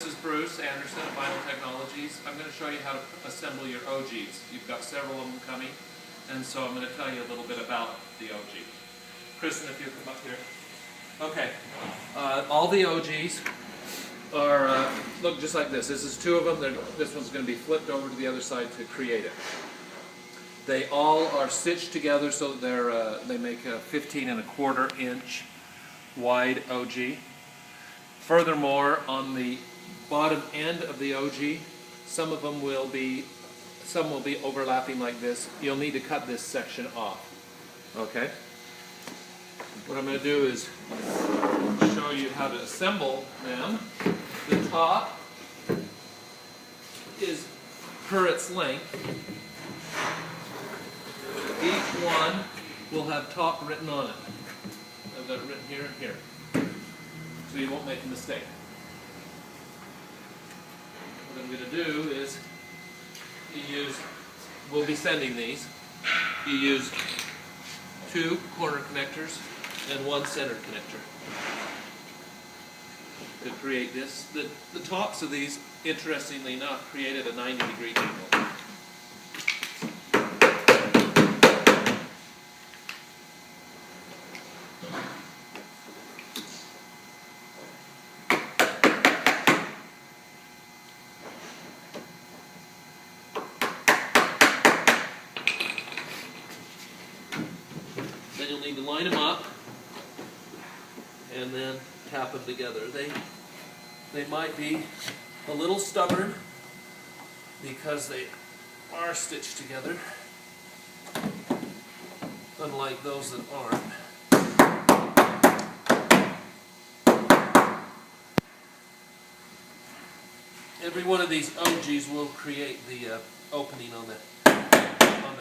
This is Bruce Anderson of Vinyl Technologies. I'm going to show you how to assemble your Ogies. You've got several of them coming, and so I'm going to tell you a little bit about the Ogie. Kristen, if you come up here. Okay, all the Ogies are, look just like this. This is two of them. This one's going to be flipped over to the other side to create it. They all are stitched together so that they make a 15¼ inch wide Ogie. Furthermore, on the bottom end of the Ogie, some will be overlapping like this. You'll need to cut this section off. Okay? What I'm going to do is show you how to assemble them. The top is per its length. Each one will have top written on it. I've got it written here and here, so you won't make a mistake. What I'm going to do is we'll be sending these. You use 2 corner connectors and 1 center connector to create this. The tops of these, interestingly enough, created a 90-degree angle. Then you'll need to line them up and then tap them together. They might be a little stubborn because they are stitched together, unlike those that aren't. Every one of these Ogies will create the opening on the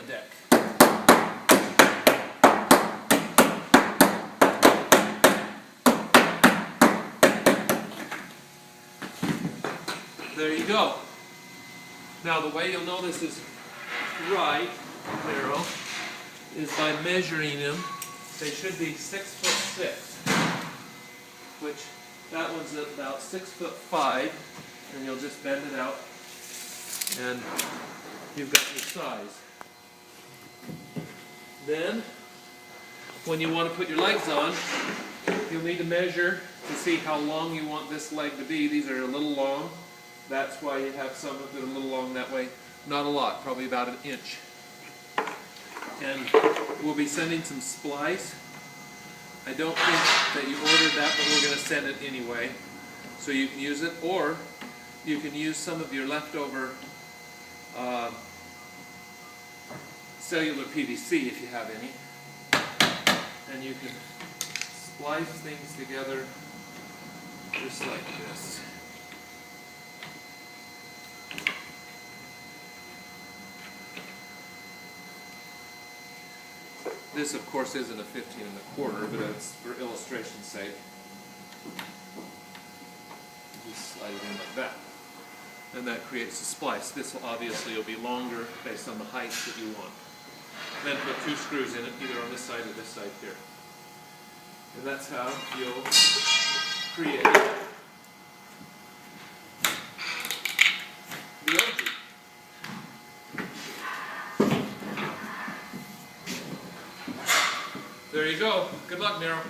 deck. There you go. Now the way you'll know this is right, narrow, is by measuring them. They should be 6'6", which that one's about 6'5", and you'll just bend it out, and you've got your size. Then, when you want to put your legs on, you'll need to measure to see how long you want this leg to be. These are a little long. That's why you have some that are a little long that way. Not a lot, probably about 1 inch. And we'll be sending some splice. I don't think that you ordered that, but we're going to send it anyway. So you can use it, or you can use some of your leftover cellular PVC if you have any. And you can splice things together just like this. This, of course, isn't a 15¼ but it's for illustration's sake. Just slide it in like that. And that creates a splice. This will obviously be longer based on the height that you want. Then put 2 screws in it, either on this side or this side here. And that's how you'll create the Ogie. There you go. Good luck, Nero.